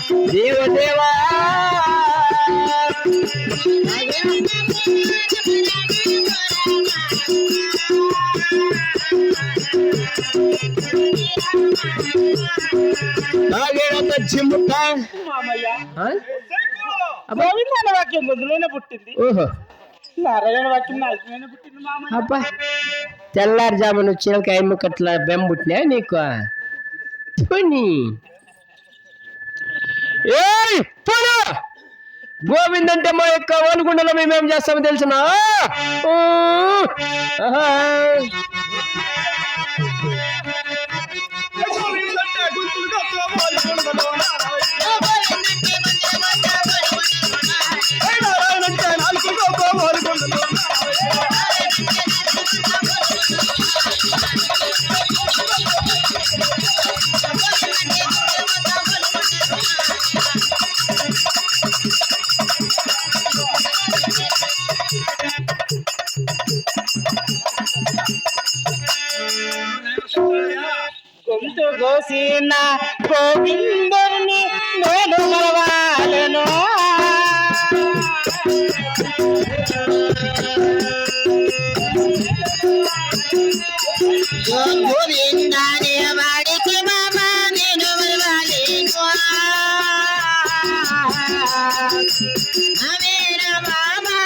దేవదేవా నాగేనంత చిమ్ముక గోవింద వాక్యం గొంతులోనే పుట్టింది. ఓహో నారాయణ వాక్యం నాలుగులోనే పుట్టింది మామయ్య. అబ్బా తెల్లారుజామున వచ్చినాక ఐమ్మకట్ల బెమ్మ పుట్టినా నీకు గోవింద్ అంటే మా యొక్క ఓలుగుండలో మేమేం చేస్తామో తెలిసిన గొంతు గోసిన గోవిందుని నేను మరవాలను. గోవిందానే వాడికి మామా నేను మరవాలేను. అవేర మామా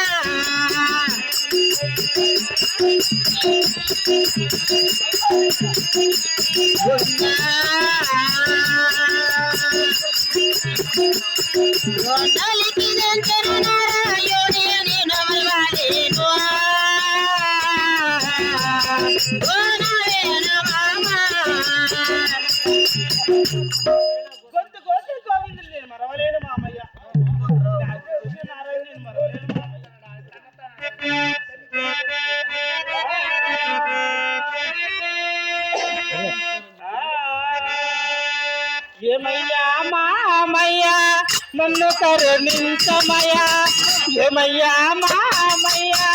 గోండాలికి దంచన నారాయణి నేను మరవాలేను. గొంతు గోసి గోవిందుని నేను మరవలేను మామయ్య. నారాయణ నేను మరవలేను ఏమయ్యా మామయ్యా నన్ను కరుణించమయ్యా. ఏమయ్యా మామయ్యా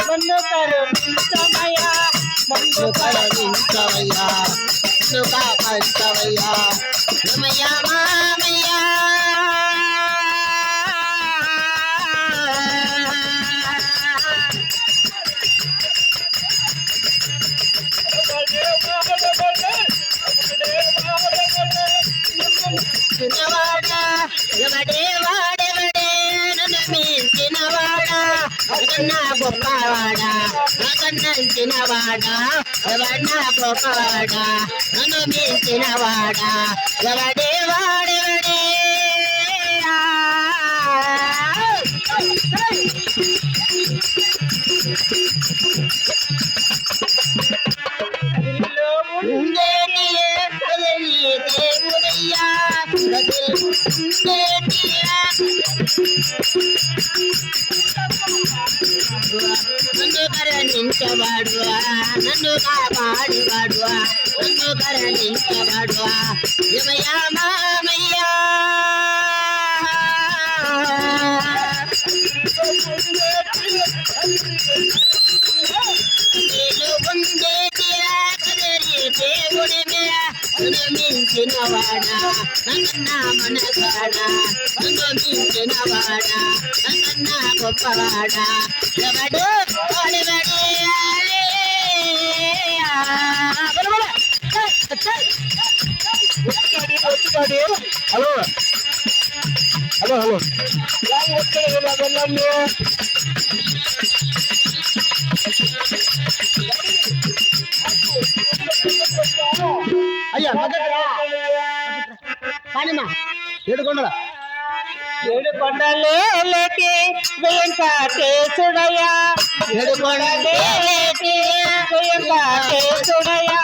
నన్ను కరుణించమయ్యా. నన్ను కరుణించవయ్యా కాపాడవయ్యా. ఏమయ్యా మామయ్యా చిన్నవాడా ఎవడే వాడెవడే నన్ను మించినవాడా ఎవడన్నా గొప్పవాడా నాకన్నా చిన్నవాడా ఎవడన్నా గొప్పవాడా నన్ను మించినవాడా ఎవడే వాడెవడే. దేవుడయ్యా నన్ను కరుణించవాడువా నన్ను కాపాడువాడువా నన్ను కరుణించవాడువా. ఏమయ్యా మామయ్యా నేను ఉండేటిరా కదరి దేవుడి నన్ను మించినవాడా నన్నన్నా మనగాడా నన్ను మించినవాడా నన్నన్నా గొప్పవాడా ఎవడు వాడెవడే. హలో హలో హలో అయ్యా కానిమా ఏడుకొండల ఏడు కొండలేకి వెంకటేశుడయ్యా. ఏడు కొండలేకి వెంకటేశుడయ్యా.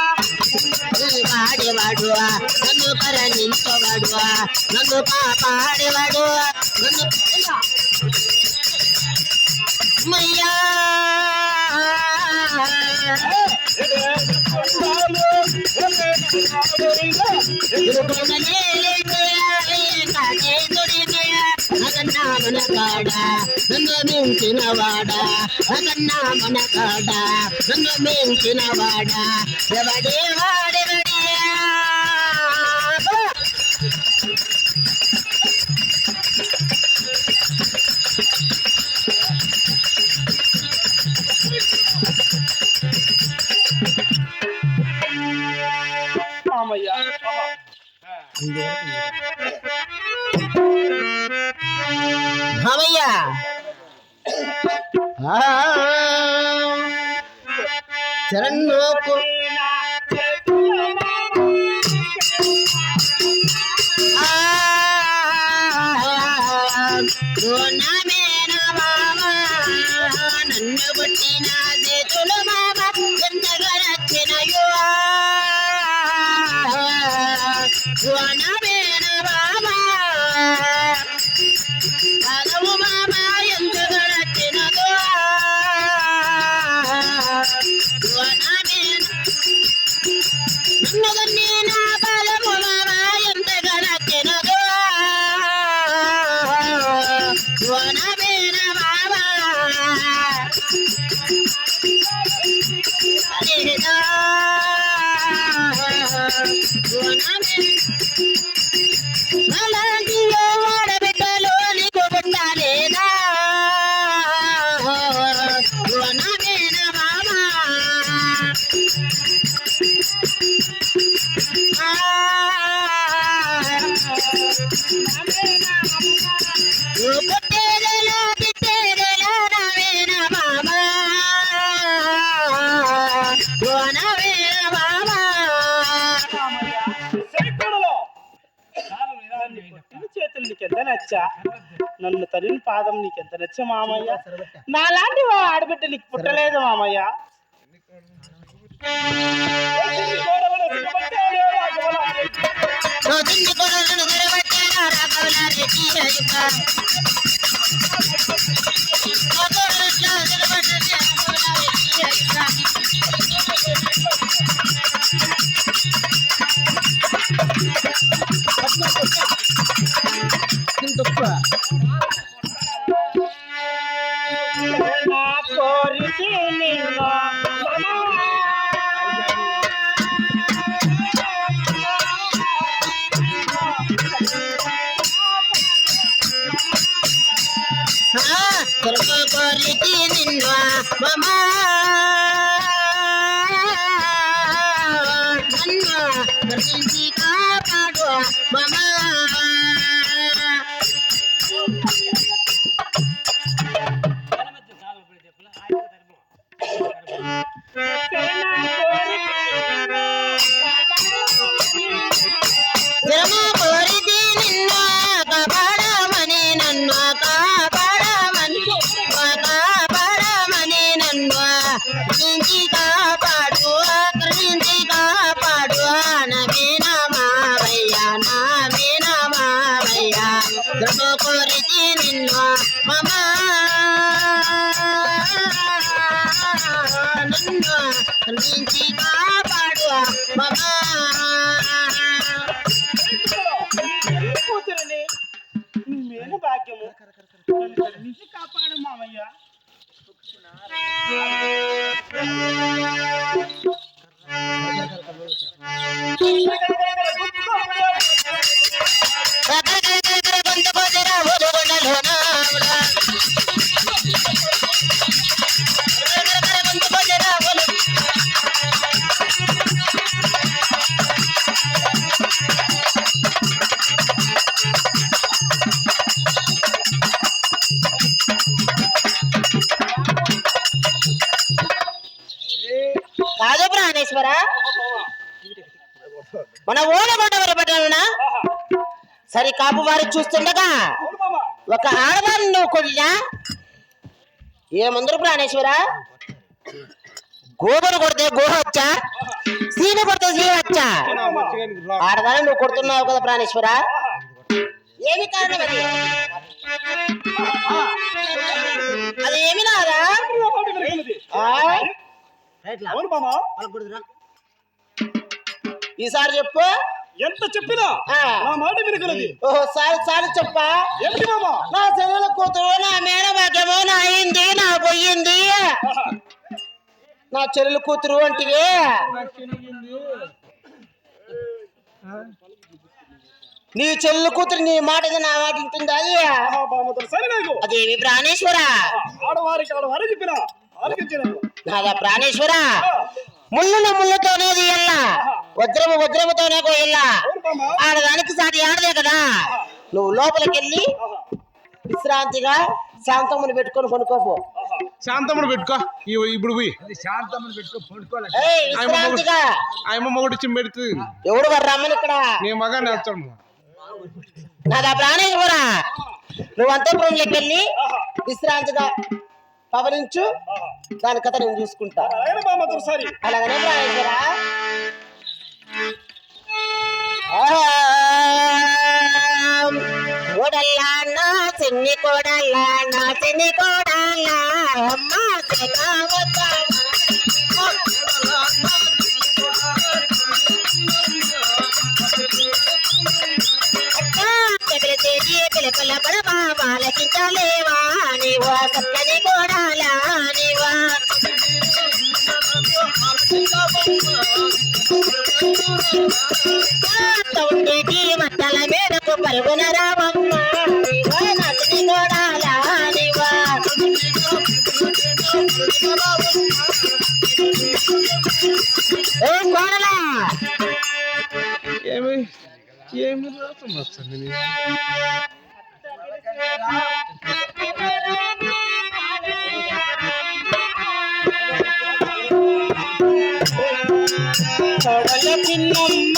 వాడేవాడువా నన్ను కరుణించవాడువా నన్ను కాపాడేవాడువా నన్ను మయ్యా అదన్నా మనకాడా నన్ను మించినవాడా అదన్నా మనకాడా నన్ను మించినవాడా ఎవడే వాడెవడే మామయ్య. మామయ్య చరణ్ణోకు నన్ను పుట్టిన చేతులు మామ ఎంతగా నచ్చినయో నమేన బాబా బలము మామ ఎంతగా నచ్చినదో నన్ను నా బలము మామ ఎంతగా నచ్చినదో నమేన బాబా ఆడబిడ్డలు నీకు పుట్టాలేదా నమేన బాబా పుట్టేదెలా బిట్టేదెలా నమేన బాబా నమేన బాబా చేతులు నీకెంత నచ్చా, నన్ను తల్లిని పాదం నీకెంత నచ్చా మామయ్య. నాలాంటి ఆడబిడ్డ నీకు పుట్టలేదు మామయ్య. నా కోరికే నిన్ను కోరితి నిన్ను మమ నన్ను కరుణించి కాపాడు మమ శ్రమ కోరితి నిన్ను కాపాడమని నన్ను కాపాడమని నన్ను కరుణించి కాపాడు కరుణించి కాపాడు నవీన మావయ్య నవీన మావయ్య శ్రమ కోరితి నిన్ను మమ నన్ను కరుణించి కాపాడు మమ కూతురిని నీ మేలు భాగ్యము నన్ను కరుణించి కాపాడు మామయ్య. కాదు ప్రాణేశ్వర, మన ఓడగొండ వరపడ్డానునా సరి కాపు వారి చూస్తుండగా ఒక ఆడదాన్ని నువ్వు కొట్టినా ఏమందరు ప్రాణేశ్వర? గోబరు కొడితే గోహచ్చా, సీన కొడితే సీహచ్చా. ఆడదాన్ని నువ్వు కొడుతున్నావు కదా ప్రాణేశ్వర, ఏమి కారణం అది? అది ఏమి నాదా? ఈసారి చెప్పు. ఎంత చెప్పినా నా మాట వినగలది. ఓహో సారి చెప్పా. ఏమిటి మామ? నా చెల్లెల కూతురు నా మేన భాగ్యము నా అయింది నా పోయింది. నా చెల్లెల కూతురు అంటే నీ చెల్లెల కూతురు నీ మాట నా మాట వింటుందా? అదేమి ప్రాణేశ్వర? ఆడవారికి ఆడవారే చెప్పినా నాదా ప్రాణేశ్వర, ముళ్ళున ముళ్ళతోనేది ఎల్లా వజ్రముతోనే కోయిల్ల అవును మామ. ఆడదానికి సాటి ఆడదే కదా. నువ్వు లోపలికి వెళ్ళి విశ్రాంతిగా శాంతమును పెట్టుకొని కొనుక్కోపో. శాంతముడు పెట్టుకో ఇప్పుడు పోయి ఏయ్, విశ్రాంతిగా. ఆయమ్మ మొగుడు ఇచ్చి పెడుతుంది ఎవడు వాడు రమ్మని ఇక్కడ నీ మగాన్ని వెళ్తాడు. నాదా ప్రాణేశ్వరా, నువ్వు అంతఃపురంలోకి వెళ్ళి విశ్రాంతిగా పవనించు, దాని కథ నేను చూసుకుంటా. అలాగే మామ దుర్సారి. అలాగనే ప్రాణేశ్వరా. కోడల్లా నా చిన్ని కోడల్లా, నా చిన్ని కోడల్లా, అమ్మ పిల్లల పడబాలకించలేవా నీవా సక్కని కోడాలా నీవా. ఉండేటి మట్టల మేరకు పరుగున రావమ్మ నీవా నచ్చని కోడాలా నీవా. ఏ కోడలా, ఏమి ఏమి రాకుండా వస్తుంది కోడల చిన్నమ్మ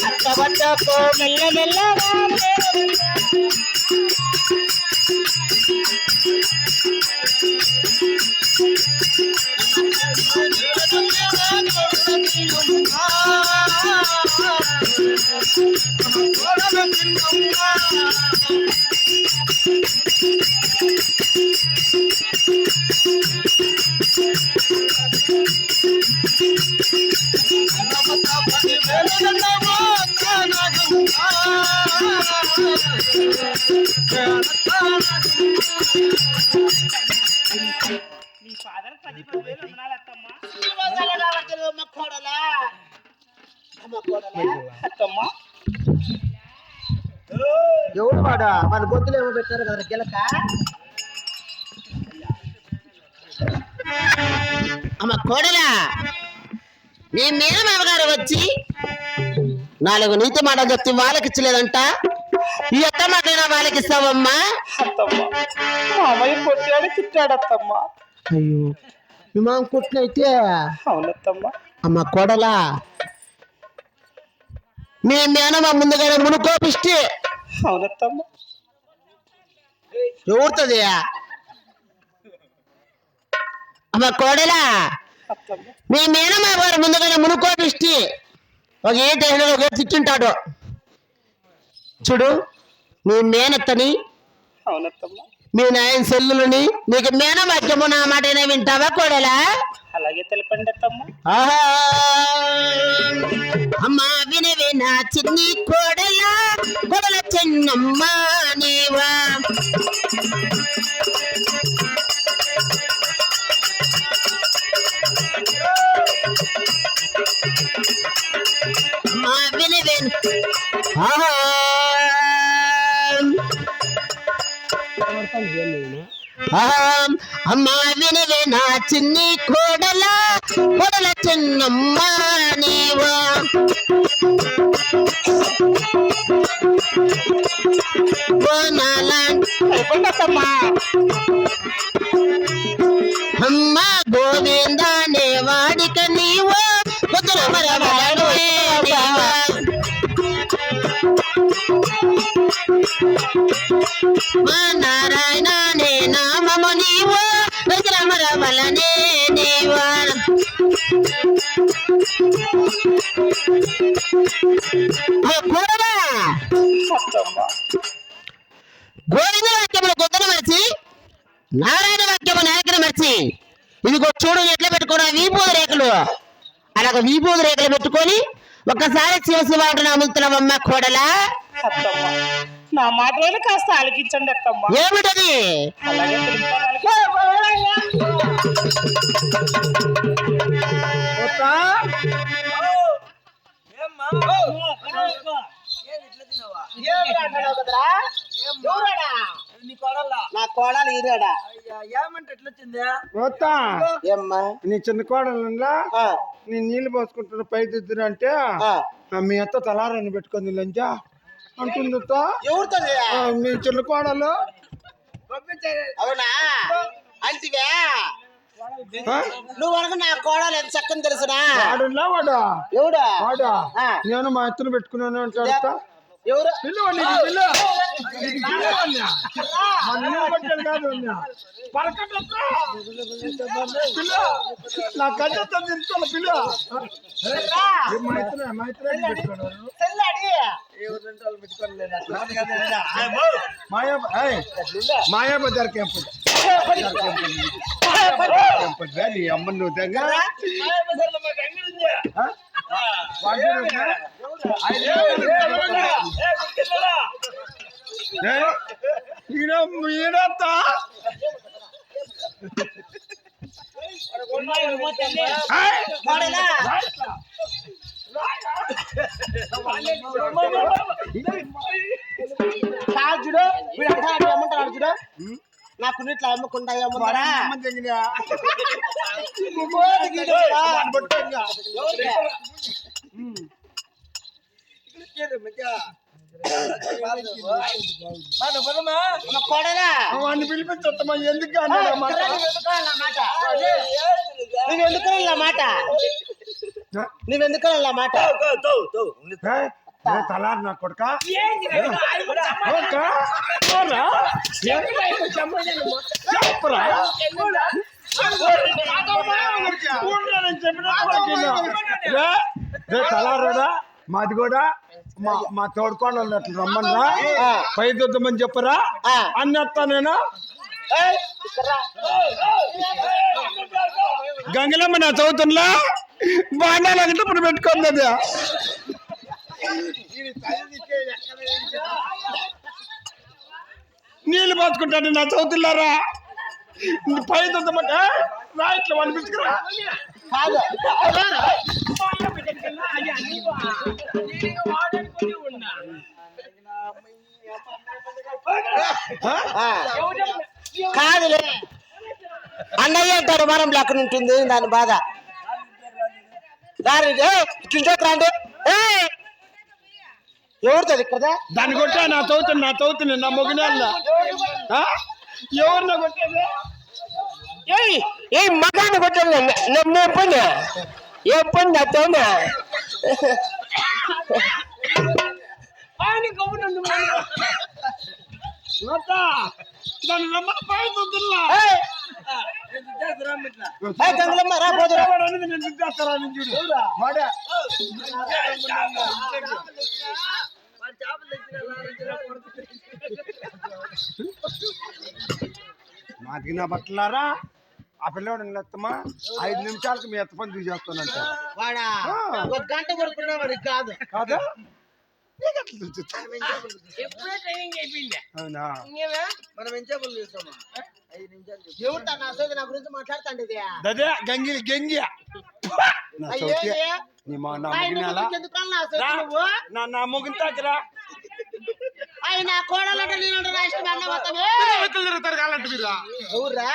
అత్తవద్దకో మెల్ల మెల్లగా నీ ఫాదర్ 10,000 వందనాలు అత్తమ్మ. అత్తమ్మ ఎవడు వాడా మన గొంతులు ఏమో పెట్టారు కదా గిలక. అమ్మ కోడలా, మీ మేనమామ గారు వచ్చి 4 నీతి మాటలు చెప్తే వాళ్ళకిచ్చలేదంట. ఈ ఎత్త మాటైనా వాళ్ళకిస్తావమ్మా? అత్తమ్మ మామయ్య కొట్టాడు తిట్టాడు అత్తమ్మ. అయ్యో, మీ మామ కొట్టినైతే. అవునత్తమ్మ. అమ్మ కోడలా, మీ మేనమా ముందుగానే మునుకోపిస్తే అవునత్తమ్మ. ఎవరుతుంది? అమ్మ కోడలా, అత్తమ్మ మీ మేనమా గారు ముందుగానే మునుకోపిస్తే ఒక ఏ తిట్టుంటాడు చూడు. మీ మేనత్తని, అవునత్తమ్మ. మీ నాయన సెల్లులని, నీకు మేనవాక్యము నా మాటనే వింటావా కోడలా? అలాగే తెలిపండి అత్తమ్మ. ఆహా, అమ్మా వినవే నా చిన్ని కోడలా, కోడల చిన్నమ్మ నీవా. అమ్మా వినవే, ఆహా అమ్మా వినవే నా చిన్ని కోడలా, కోడల చిన్నమ్మ నీవా. తెలిపండి అత్తమ్మ. అమ్మ గోవింద నే వాడిక నీవో కుదుర మరవలను నీవా. మా నారాయణ నే నామము నీవో కుదుర మరవలనే నీవా. కోడలా, అత్తమ్మ గోవింద వాక్యములు గొద్దను మరిచి, నారాయణ వాక్యము నాయకుడు మరిచి, ఇదిగో చూడు ఎట్లా పెట్టుకున్నా వీపూది రేఖలు. అలాగ వీపూది రేఖలు పెట్టుకొని ఒక్కసారి చేసి వాడు నమ్ముతున్నావమ్మ కోడలా. అత్తమ్మ నా మాటలు కాస్త ఆలకించండి అత్తమ్మ. ఏమిటది? అలాగే ఏం కోడలు ఈనాడా ఏమంటే ఎట్లా వచ్చింది? వస్తా ఏమ్మా నీ చిన్న కోడలులా ఆ, నీ నీళ్ళు పోసుకుంటున్న పై దిద్దురు అంటే ఆ. మీ అత్త తలారని పెట్టుకుంది లంచా అంటుంది అత్త. ఎవరితో నీ చిన్న కోడలు అవునా అంటివే నువ్వు అనగా నా కోడలు ఎంత చక్కని తెలుసునా వాడులా వాడా ఎవడా వాడా ఆ. నేను మా అత్తను పెట్టుకున్నాను అంటాడు. ఎవరు పిలువ నీకు పిలువ నీకు పిలువన్నా మన కొట్టేది కాదు అన్నా. పలకట్టొద్దు. పిలువ నా కట్టెత్తం తిరుగుతాను పిలువ మా ఇతనే పెట్టుకున్నాను చెల్లాడి మాయా బజార్ క్యాంపు నీ అమ్మ నువ్వు దగ్గర ఈడత్తా కోడలా కాజుడు వీడు అంటాడు ఏమంటారు చూడు నాకు ఇట్లా అమ్మకుండా ఏమన్నారా కోడలా వాడిని పిలిపించమ్మా ఎందుకు నువ్వెందుకు మాట నువ్వెందుకు మాట తలారు నా కొడుక తలారుడా మాది కూడా మా తోడుకోండి అట్లా రమ్మన్నా పై దొద్దమని చెప్పరా అన్నత్తా నేను గంగలమ్మ నా చదువుతున్నా బాండాలంటే ఇప్పుడు పెట్టుకోండి అది నీళ్ళు పోసుకుంటాను నా చదువుతున్నారా పై దొద్దమంట రా ఇట్లా వాళ్ళు పిలుచుకురా కాదులే అన్నయ్య అంటారు మరం లెక్కన ఉంటుంది దాని బాధ దాని రండి ఎవరితో ఇక్కడ దాన్ని కొట్టా నా చదువుతున్నా నా మొగినాళ్ళ ఎవరు నా కొట్టేది ఏ మగాన్ని కొట్టాను నేను పని ఏ పని అత్తవునా దాన్ని రమ్మ పై దొద్దుల్లా గంగులమ్మ రా పోదు మాది నా బట్టలారా ఆ పిల్లవాడు ఎత్తమ్మా 5 నిమిషాలకు మీ ఎత్త పని తీసేస్తానంట వాడా ఒక గంట కొడుకున్నా వాడికి కాదు కాదా ఎప్పుడే ట్రైనింగ్ అయిపోయింది. అవునా మనం ఎంచేపలు చూస్తామా 5 నిమిషాలు ఎవరు నా సోది నా గురించి మాట్లాడుతాండి అదే గంగిలి గంగియ నా మొగిన తాకరా ఆయన కోడలంటే నేను రాష్ట్రం అన్న మొత్తమే తిరుగుతారు కాలంటే మీరు ఎవరా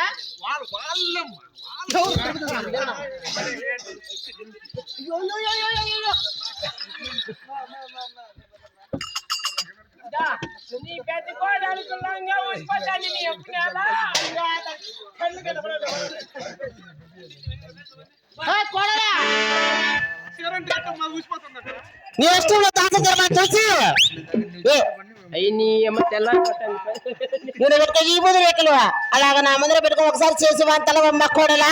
నీ పెద్ద కోడలకు లంగా ఉసిపోతాను నీ ఎప్పుడేలా కోడలా నీ ఇష్టంలో తాత చూసి అయ్యి నీ ఏమో తెల్లారి నేను పెట్టుకో ఈ బుద్ధి రేఖలు అలాగ నా ముందర పెట్టుకో ఒకసారి చేసి వంతల అమ్మ కోడలా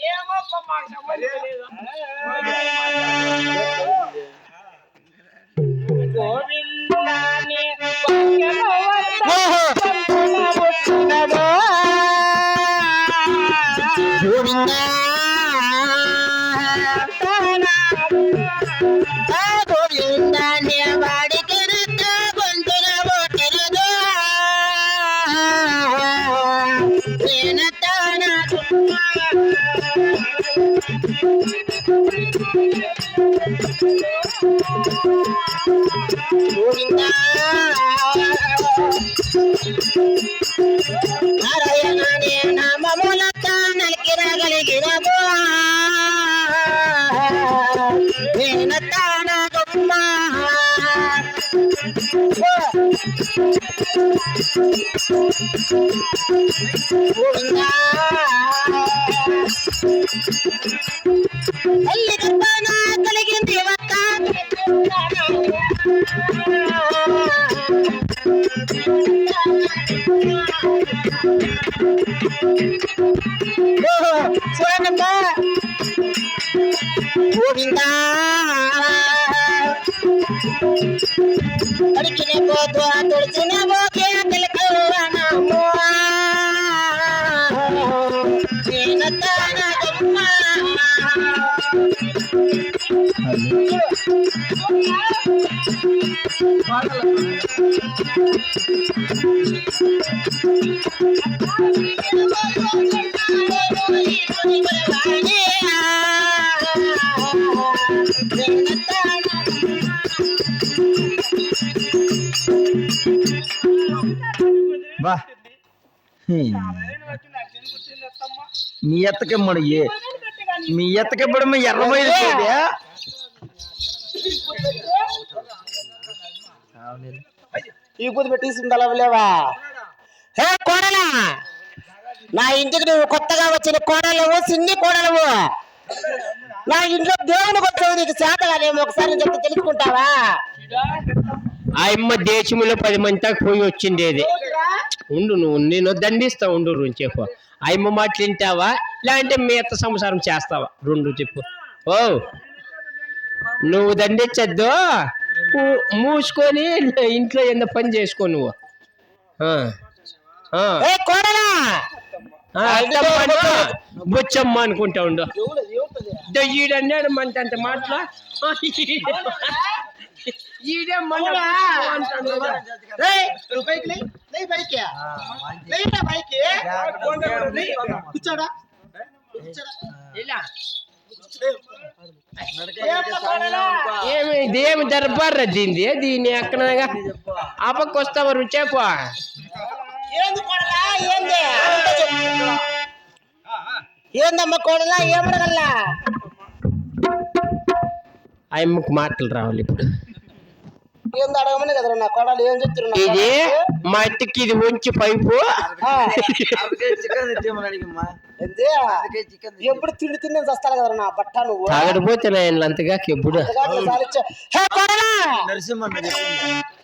ఏమో మాకు సంబంధం లేదు. గోవిందాని గోవిందాన్ని వాడికి గొంతున బొట్టిరుగా నేను గోవిందా నారాయణ నే నామములత నలికిరగలిగినమో నేనతాన గొప్ప గోవిందా తల్లి గొప్పన కలిగింది వక్క చూడండి గోవిందా అడిగిన పోతు తుడిచిన పోకే తెలుకల్లనమో నేనతాన గొప్ప బా మీ ఎత్తకే మన మీ ఎత్తకే పడ ఎర్రమైంది ఈ పొద్దు పెట్టిస్తుండలేవా హే కోడలా నా ఇంటికి నువ్వు కొత్తగా వచ్చిన కోడలవు సిన్ని కోడలవు నా ఇంట్లో దేవునికి వచ్చావు నీకు చేతగానేమో ఒకసారి నేను చెప్తే తెలుసుకుంటావా ఆ అమ్మ దేశంలో 10 మందికి పోయి వచ్చింది అది ఉండు నువ్వు నేను దండిస్తా ఉండు చెప్పు ఆ అమ్మ మాట తింటావా లేదంటే మిగతా సంసారం చేస్తావా రెండు చెప్పు ఓ నువ్వు దండించద్దు మూసుకొని ఇంట్లో ఎంత పని చేసుకో నువ్వు బుచ్చమ్మ అనుకుంటా ఉండు ఈడన్నాడు మంట మాటలా ఈడే ఏమి దర్బార్ దీంది దీన్ని ఎక్కడగా ఆ పక్క వస్తావా రుచేపు ఏందమ్మా కోడలా ఏమడగల్లా అమ్మకు మాటలు రావాలి ఇప్పుడు ఏంది అడగమని కదరా నా కోడలు ఏం చెప్తున్నా ఇది మా ఇంటికి ఇది ఉంచి పైపు ఎప్పుడు తిండి తిని వస్తాను కదా నా బట్ట నువ్వు తాగడిపోతే అంతగా ఎప్పుడు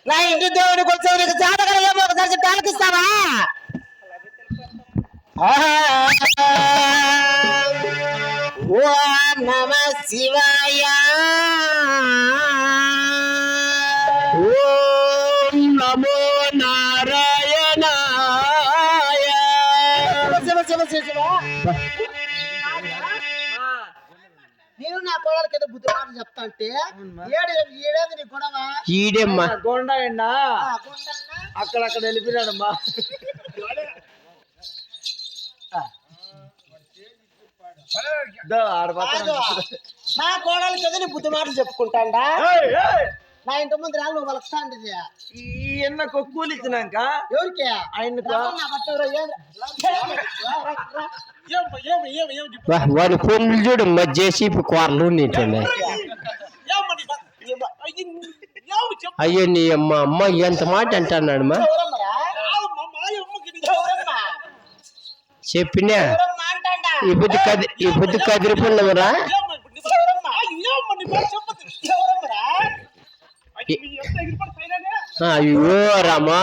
నా ఇంటి దేవుడికి వచ్చావు నీకు జాతకం ఏమో ఒకసారి చెప్పి ఆలకిస్తావా ఓం నమ శివాయ ఓం నమో నారాయణ శివ శివ శివ నేను నా కోడలకి ఏదో బుద్ధి మాట చెప్తా అంటే ఏడేది నీ గొడవ ఈడేమ్మా గొండ ఎండా అక్కడక్కడ వెళ్ళిపోయాడమ్మా నా కోడలకి ఏదో నీ బుద్ధి మాటలు చెప్పుకుంటాండా నా ఇంటి ముందు రాళ్ళు నువ్వు వలస్తాండి ఈ ఎన్న కూలి ఇచ్చినాక ఎవరికి ఆయనకు వాడి ఫోన్లు చూడు మా జేసీపీ కూరలు నీటున్నాయి అయ్యో నీ అమ్మ ఎంత మాట అంటున్నాడు మా చెప్పినా ఈ బుద్ధి కదిరిపోయినవరా అయ్యో రామా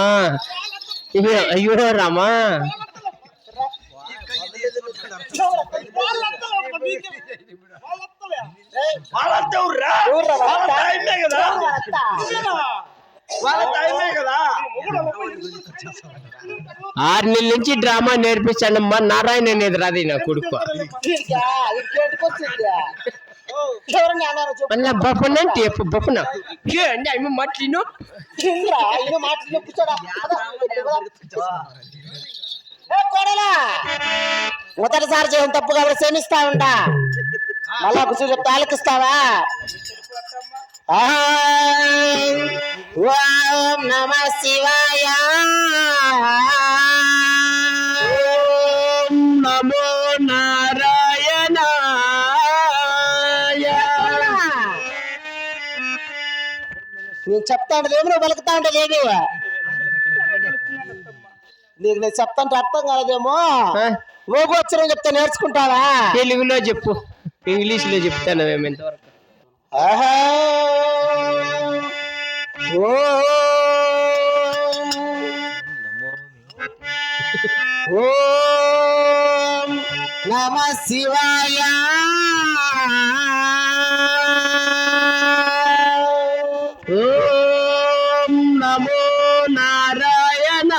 అయ్యో రామా ఆరు నెలల నుంచి డ్రామా నేర్పించాడమ్మా నారాయణ అనేది రాది నా కొడుకు బఫనంటే బఫన అంటే అమ్మ మాట్లాడిను మొదటిసారి చేయడం తప్పు కాబట్టి క్షమిస్తా ఉంటా మళ్ళా కూర్చో చెప్తా ఆలకిస్తావా? ఓం నమ శివాయ, ఓం నమో నారాయణ. నేను చెప్తా ఉంటదేమో నువ్వు పలుకుతా ఉంటదేమి? నీకు నేను చెప్తాంటే అర్థం కాలేదేమో. ఓగోచ్చరం చెప్తా నేర్చుకుంటావా? తెలుగులో చెప్పు, ఇంగ్లీష్ లో చెప్తాను మేము ఇంతవరకు. ఆహా ఓం నమ శివాయ, ఓం నమో నారాయణ.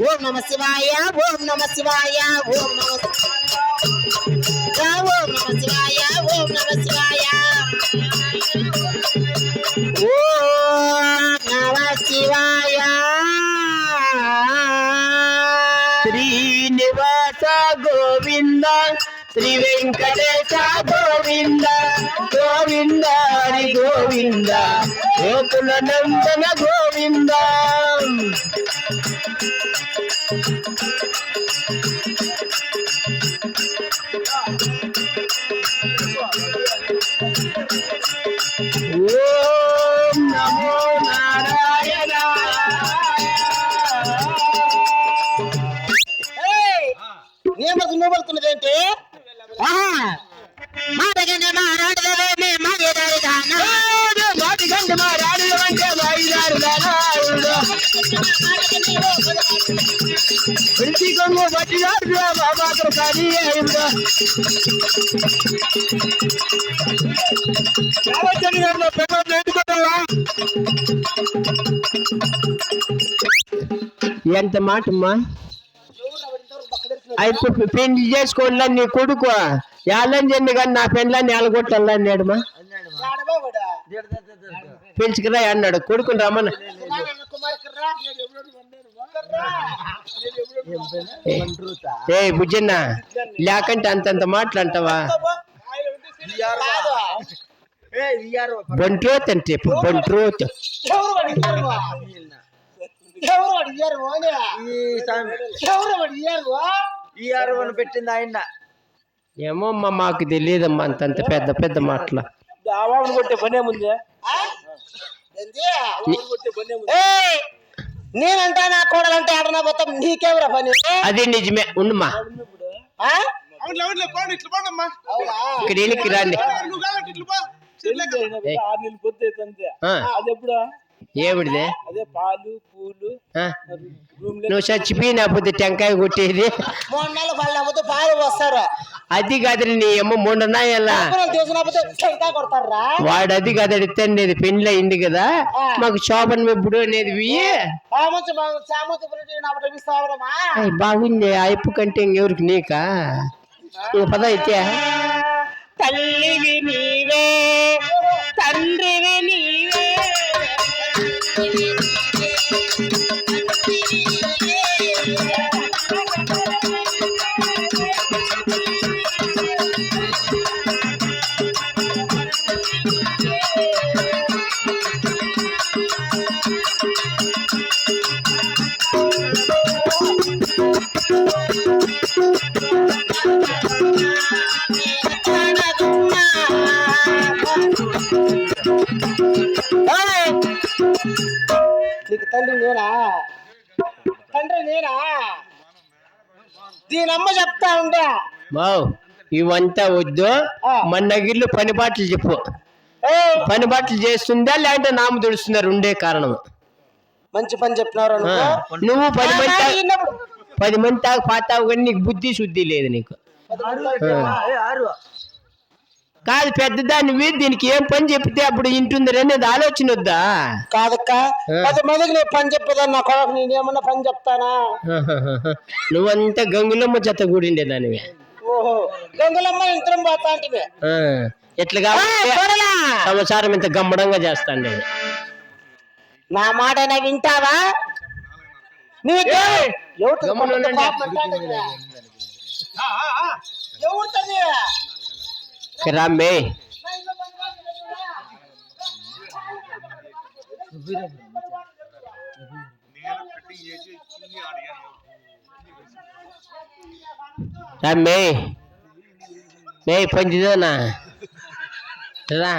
ఓం నమ శివాయ, ఓం నమ శివాయ, ఓం నమ ఓం నమ శివాయ, ఓం నమ శివాయ, ఓం నమ శివాయ. శ్రీనివాస గోవింద, శ్రీ వెంకటేశ గోవింద, గోవింద హరి గోవింద, గోకుల నందన గోవింద. ఓం నమో నారాయణ. నియమకు నువ్వు పలుకున్నదేంటి? మాటగండి మా రాడుదవేమి మాగేదారి దానా, మాటికంటే మా రాడు అంటే బయలుదారు ప్రతి కొంగు బట్టిదారు మాత్రం కానీ అయిందా ఎంత మాటమ్మా. అయిపోయి పెళ్లి చేసుకోండి నీ కొడుకు యాలని చెంది కానీ నా పెళ్ళాన్ని ఎలగొట్టాలా అన్నాడుమా. పిలుచుకురా అన్నాడు కొడుకుని రమ్మని. ఏ బుజ్జన్న లేకంటే అంతంత మాటలు బంట్రోత్ అంటే బంట్రోత్. పెట్టింది ఆయన ఏమో అమ్మా మాకు తెలియదమ్మా అంతంత పెద్ద పెద్ద మాటలు. కొట్టే పనే ముందే నేనంటా నా కోడలంటే ఆడనా పోతాం నీకేమరా పని? అది నిజమే ఉండమ్మా. ఇక్కడ ఎనికి రండి. 6 నెలలు పొద్దు అంతే. అది ఎప్పుడు ఏమిడిదే అదే పాలు పూలు నువ్వు చచ్చిపోయినప్పుడు టెంకాయ కొట్టేది 3 నెలలు పళ్ళకపోతే పాలు వస్తారు. అది కాదు నీ అమ్మ మొండనాయల్లా తీసుకున్నప్పుడు టెంకాయ కొడతారా? వాడు అది కాదు తండ్రి పెళ్లి అయింది కదా మాకు శోభన్ ఎప్పుడు అనేది బాగుంది. ఆ ఇప్పు కంటే ఇంకెవరికి నీకా పద అయితే. తల్లివి నీవే తండ్రివి నీవే నీకు తండ్రి నేనా? తండ్రి నేనా? దీనమ్మ చెప్తా ఉండే బావు ఇవంతా వద్దు. మన నగిళ్ళు పని బాటలు చెప్పు. పని బాటలు చేస్తుందా లేదంటే నామ తుడుస్తున్నారు ఉండే కారణం. మంచి పని చెప్పినారు నువ్వు 10 మంది తాగు పాతావు కానీ నీకు బుద్ధి శుద్ధి లేదు నీకు. కాదు పెద్దదానివి దీనికి ఏం పని చెప్తే అప్పుడు ఇంటుందని అనేది ఆలోచన వద్దా? కాదక్క 10 మందికి నేను పని చెప్పేదాన్ని నా కొడుకు నేనేమన్నా పని చెప్తానా? నువ్వంతా గంగులమ్మ చెత్త కూడిండే దానివి. ఓహో గంగులమ్మ ఇంతరం పోతా అంటే ఎట్లా సంవత్సరం ఇంత గమ్మడంగా చేస్తాను. నా మాట వింటావా? ఎవరుతుంది రామ్మే రామ్మే మే పంచిదోనా రా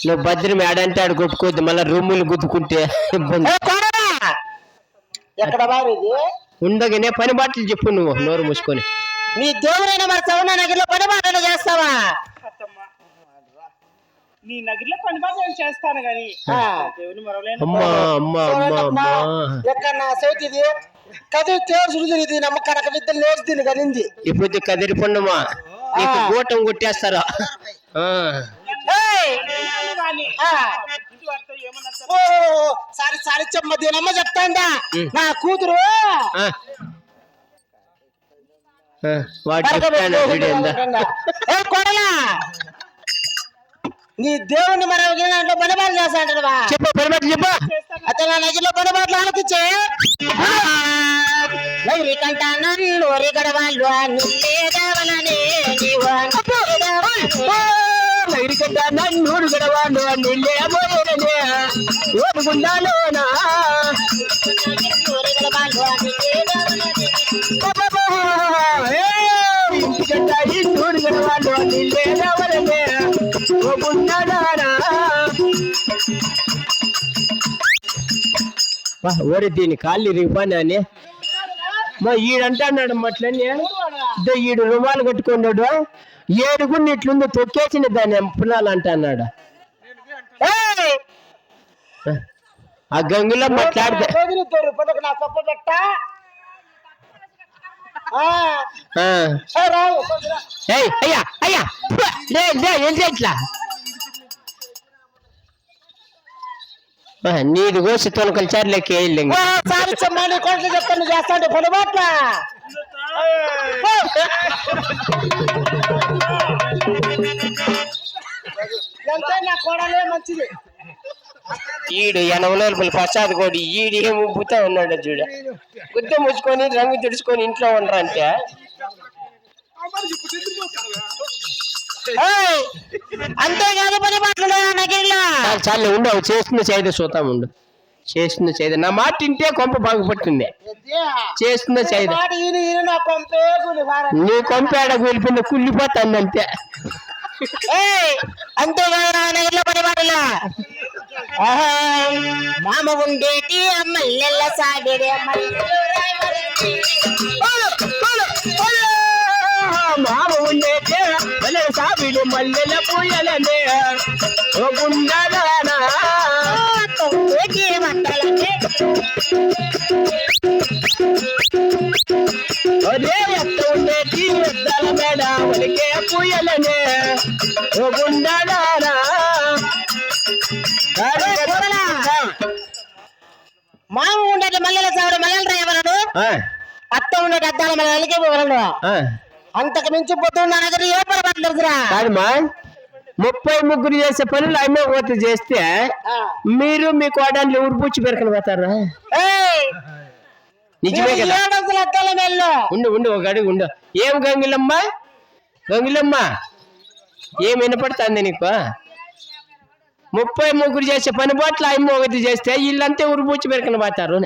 నువ్వు భద్రం ఆడంటే ఆడు కొట్టుకోవద్దు మళ్ళీ రూములు గుద్దుకుంటే ఇబ్బంది. ఎక్కడ బాగా ఉండగానే పని బాటలు చెప్పు నువ్వు నోరు మూసుకొని. నీ దేవుడైనా మరి సౌండ్ నగర్లో పని బాటలు చేస్తావా? అత్తమ్మ నీ నగిరిలో పని బాగా నేను చేస్తాను గాని దేవుని మరవలేను. అమ్మా అమ్మా అమ్మా అమ్మా ఎక్కడ నా సౌతిది కది తేల్చుడు ఇది నమ్మ కనక విద్యలు నేర్చి దీన్ని కలింది ఇప్పుడు కదిరి పండుమా నీకు గోటం కొట్టేస్తారా. ఓ సారి సారి చెమ్మ దీనమ్మ చెప్తాందా నా కూతురు వాడు చెప్తాను కొడలా నీ దేవుణ్ణి మన దాంట్లో పనిబాట్లు చేస్తాంటవా? చెప్పు పనిబాట్లు చెప్పు. అతను నా నగిలో పనిబాట్లు ఆలోచించే నైరి కంట నన్ను గడవాళ్ళు నిల్లేదవననే నైరికంట నన్ను గడవాళ్ళు నిల్లేబోయేననే ఓపుకుండాలోనా ఇంటికంట ఇన్నూరు గడవాళ్ళు నిల్లేదవననే ఓపుకుండానా. ఓరి దీని కాళ్ళు ఇరిగిపోయినా అని మా ఈడంటాడు అట్లనే ఈడు రుమాలు కట్టుకున్నాడు ఏడుగుని ఇట్లుంది తొక్కేసిన దాన్ని పునాలంట అన్నాడు. ఆ గంగులో మాట్లాడితే అయ్యా అయ్యా ఏంటి ఇట్లా నీది కోసి తొలకలు చారులేకి సారి చెమ్మని కోట్లు చెప్తాను చేస్తాడు పనిబాట్ల ఎంత నా కోడలే మంచిది. ఈడు ఎనవలోపల ప్రసాద్ కోడి ఈడు ఏం ఉబ్బుతా ఉన్నాడు చూడ గుద్ద ముచ్చుకొని రంగు తుడుచుకొని ఇంట్లో ఉండరంటే అంతేకాదు పని మాటలు నగిరిలో చాలు ఉండవు చేస్తున్న చేయదు చూద్దాం ఉండు చేస్తున్న చేయదు నా మాట తింటే కొంప బాగుపడుతుంది చేస్తున్న చేయదు నీ కొంప ఆడ కూలిపోయింది కుళ్ళిపోతాను అంతే. అంతేకాదు నగిరిలో పని మాటలు మామ ఉండేటి మల్లెల్ల సాగేడే మామ ఉండేటే మల్లెల సాబిడి మల్లెల పూయలనే ఓ గుండెలానా అదే ఎత్త ఉండేటి ఎద్దాల మేడ ఒలికే పూయలనే ఓ గుండెలానా. మామ ఉండేటి మల్లెల సాగుడు మల్లెల డ్రైవరు అత్త ఉండేటి అద్దాల మల్లె ఒలికే పోగలడు అంతకు మించి పొద్దున్న నగరి ఏ పడబట్టలేదురా కాదమ్మా 33 చేసే పనులు అమ్మే పోతే చేస్తే మీరు మీ కోడళ్ళు ఊరు పుచ్చి పెరకలు పోతారా? నిజమే కదా. ఉండు ఉండు ఒక అడుగు ఉండు. ఏం గంగిలమ్మ గంగిలమ్మ ఏం వినపడుతుంది నీకు? 33 చేసే పని బాట్ల అమ్మ ఒకటి చేస్తే వీళ్ళంతా ఊరు పుచ్చి పెరకలు పోతారు.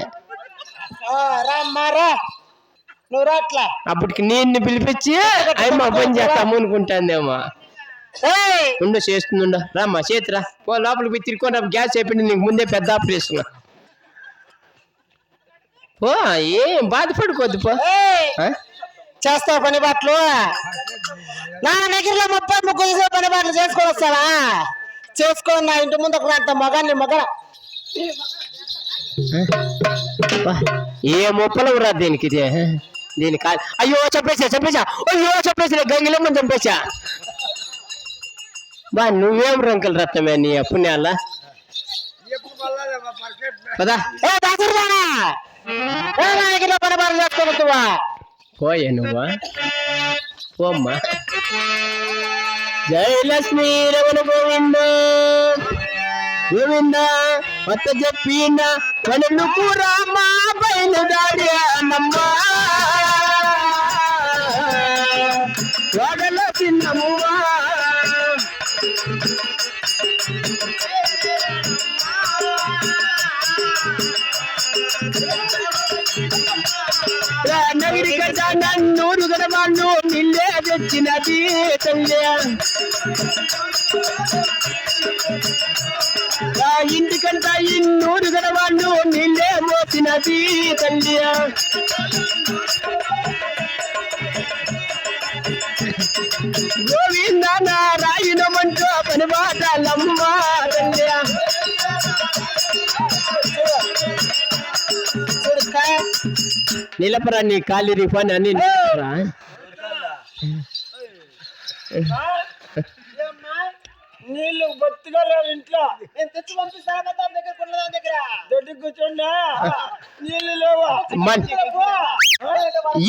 నువ్వు రాట్లా అప్పటికి నేను పిలిపించి అమ్మ పని చేస్తాము అనుకుంటాందేమో. ఉండు చేస్తుండ రామ్మా చేతిరా ఓ లోపలికి పోయి తిరుక్కొని గ్యాస్ అయిపోయింది నీకు ముందే పెద్ద ఆపరేషన్. ఓ ఏం బాధపడుకోద్దు పో చేస్తావు పని బాటలు నా నగిరిలో 33 పని బాటలు చేసుకొని వస్తావా? చేసుకోని నా ఇంటి ముందు అంత మగాన్ని మగ ఏ మొప్పలు రా దీనికి దీని కాదు. అయ్యో చెప్పేసా అయ్యో చెప్పేసా గంగిలమ్మని చంపేశా. బా నువ్వేం రంకులు రత్నమే నీ పుణ్యాల పదా పోయే నువ్వా పోమ్మా. జయలక్ష్మీ రమణ గోవింద గోవింద కొత్త చెప్పిన పనులు కూడా మా పైనదా ఇంటికంట నన్నూరు గడవాళ్ళు నిల్లే తెచ్చినది తల్లి ఇంటికంట ఇన్నూరు గడవాళ్ళు నిల్లే మోసినది తల్లి గోవింద నారాయణమంటూ పని మాటలమ్మ తల్లి నిలపరా నీ కాలి రిఫాన్ అని నిలపరా నీళ్ళు బొత్తిగా లేవు ఇంట్లో నేను తెచ్చి పంపిస్తాను దగ్గర దొడ్డికి కూర్చోండి నీళ్ళు లేవు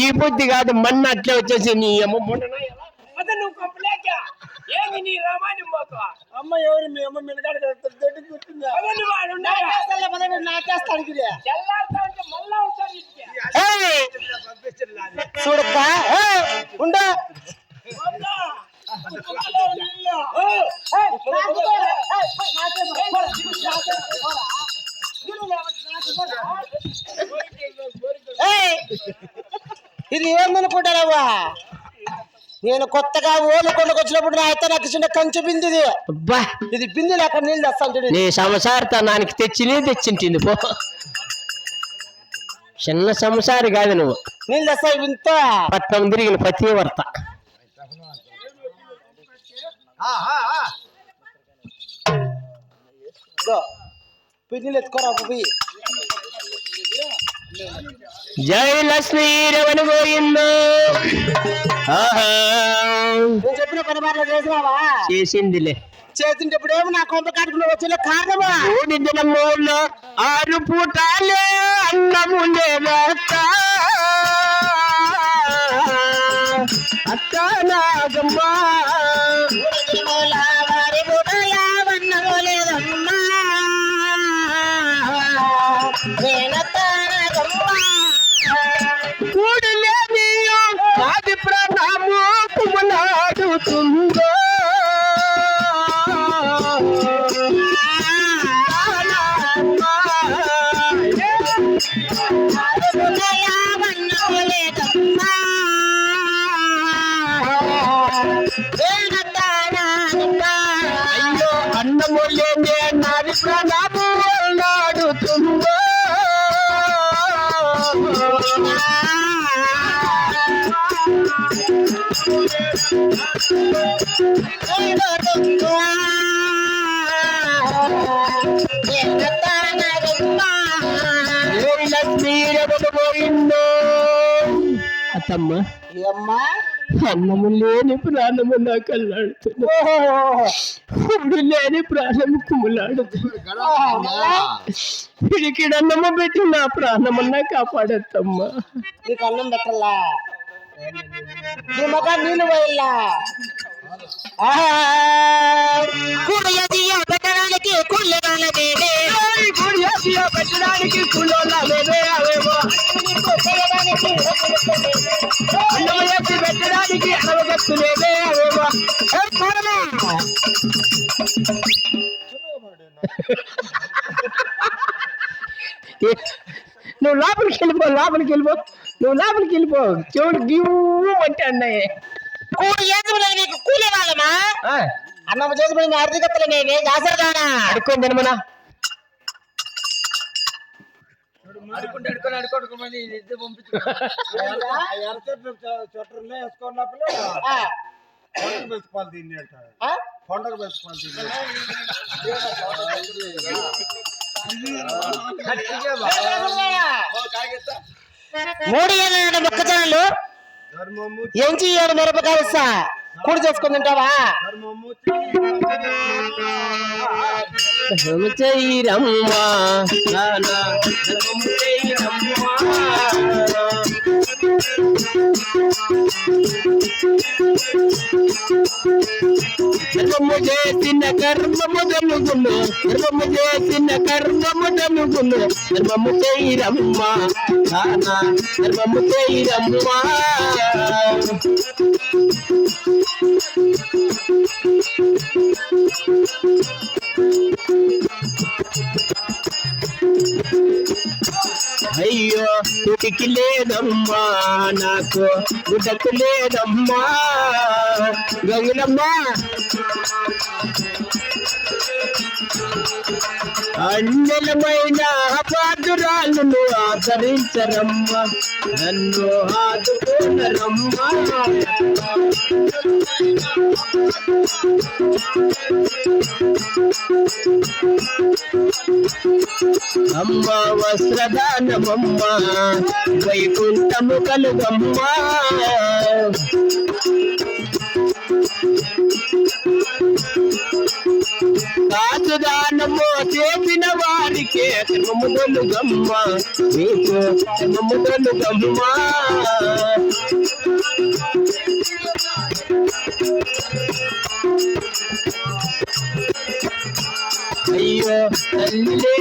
ఈ బుద్ధి కాదు మన్న అట్లే వచ్చేసి నీ అమ్మ నువ్వు కంపలేక ఏంది నీ రామాని మాకు అమ్మ ఎవరు మీ అమ్మ మినకాడ దొడ్డికి కూర్చుందా నాకేస్తాను తెల్లారుతా ఉంటే మళ్ళా ఒకసారి ఇంటికి. చూడక్క ఉండ మళ్ళా. నీళ్ళు. ఇది ఏమనుకుంటారవ్వా నేను కొత్తగా ఓలుకొండకు వచ్చినప్పుడు నా అయితే నాకు చిన్న కంచె బిందుది అబ్బా ఇది బిందులు అక్కడ నీళ్ళు తెస్తాను నీ సంసారతనానికి తెచ్చింటింది పో చిన్న సంసారి కాదు నువ్వు నీళ్ళు తెస్తాయి వింత పట్నం తిరిగిన పతివర్త పిన్నీళ్ళు ఎత్తుకోరా పోయి జై లక్ష్మీ రమణ గోవిందో నేను చెప్పిన పని మాటలు చేసినావా చేసిందిలే చేసింటప్పుడు ఏమో నా కొంప కాటుకుని వచ్చే కారణమా 3 దినములో 6 పూటాలే అన్నము లేదత్త అత్త నాగమ్మ కూడలేని నాది ప్రణాము కుమలాడుతుందో అయ్యో అన్నము లేని నాది ప్రణాము నాడుతుందో అత్తమ్మ ఏమ్మా అన్నము లేని ప్రాణము నా కళ్ళాడుతుంది లేని ప్రాణము కుమ్ములాడుతుంది పిడికిడ అన్నము పెట్టి నా ప్రాణమన్నా కాపాడత్తమ్మా నీకు అన్నం పెట్టల్లా నీ మొక్క నీళ్ళు పోయిల్లా పెట్టడానికి పెట్టడానికి పెట్టడానికి అరవగత్తులేదే అవేమో నువ్వు లోపలికి వెళ్ళిపో చెవుడు గివ్వు అంటే అన్నయ్య నీకు కూలే వాళ్ళమా అన్నం చేసుకుని ఆర్థికతలు నేనే దాసరదానా అడుక్కొని తినమనా చొట్టరులో వేసుకున్నప్పుడు పండుగ పెంచుకోవాలి దీన్ని అంటారు పండుగ పెంచుకోవాలి మూడు ఏళ్ళ మొక్కజొన్నలు ధర్మము ఎంచి 7 మిరపకాయలు ఇస్తా కూడి చేసుకుని తింటావా ధర్మము చెయ్యరమ్మా ధర్మము చేసిన కర్మము తెలుగును ధర్మము చేసిన కర్మము తెలుగును ధర్మము చెయ్యరమ్మా ధర్మము చెయ్యరమ్మా అయ్యో ఉనికి లేదమ్మా నాకు గుడ్డకు లేదమ్మా గంగులమ్మా అన్నెలమైన పాదురాలను ఆదరించరమ్మా నన్ను ఆదుకోనరమ్మా అమ్మ వస్త్రదానమమ్మ వైకుంఠము కలుగమ్మా కాసుదానము చేసిన వారికి శ్రమముదలుగమ్మ నీకు శ్రమముదలుగమ్మ అయ్యో తల్లి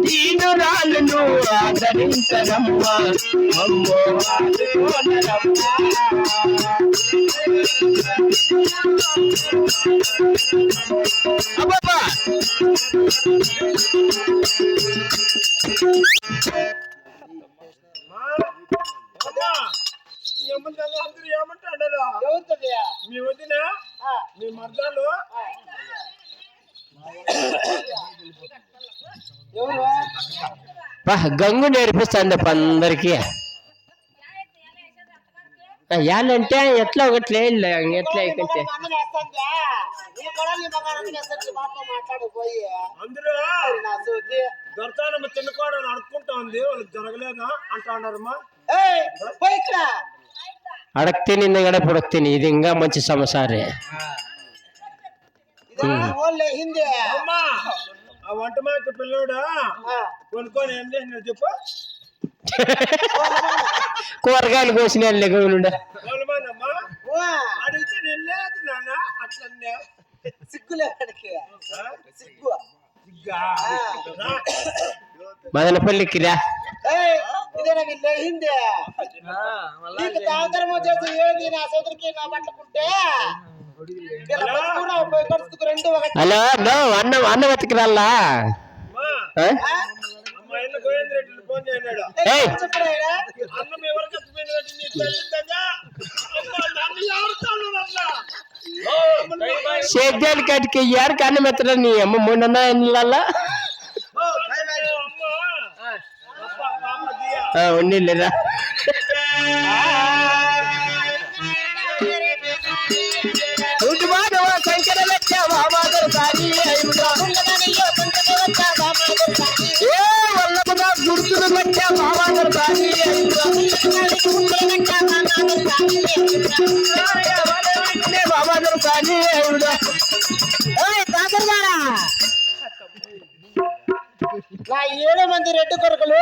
దీనురాలను ఆదరించరమ్మా అమ్మో ఆదుకోనరమ్మా అబ్బబ్బా అందరూ ఏమంటాడరా మీ వదిన మీ మర్దాలు గంగు నేర్పిస్తాంది అందరికి యాలంటే ఎట్లా ఒకట్లే ఎట్లా అయికంటే అందరూ దొరతానమ్మ తిన్నకోవడం అడుక్కుంటా ఉంది వాళ్ళకి జరగలేదా అంటా అన్నారమ్మా అడక్తే నిన్న గడ పొడక్తేని ఇది ఇంకా మంచి సమసారే అమ్మా ఆ వంట మాకు పిల్లడా కొనుక్కొని ఏం చేసినాడు చెప్పు కూరగాయలు కోసిన వాళ్ళమానమ్మా అడిగితే నేను లేదు నాన్న అట్లనే సిగ్గు మదనపల్లికి రా హలో నో అన్నం వెతకిరాలా మా ఇల్లు గోవింద్ రెడ్డి ఫోన్ చేయనాడు అన్నం ఎవరికి ఎత్తిపోయినట్టు నీ తల్లిదంగా సేద్యాలు కటికి ఎవరికి అన్నం ఎత్తరా నీ అమ్మ మొన్న ఇళ్ళల్లా ఉండిలేరా శంకర వల్లభగా గుర్తులు పెట్టా బాబాదర్ బాబాదర్ కానీ నా 7 మంది రెడ్డి కొరకులు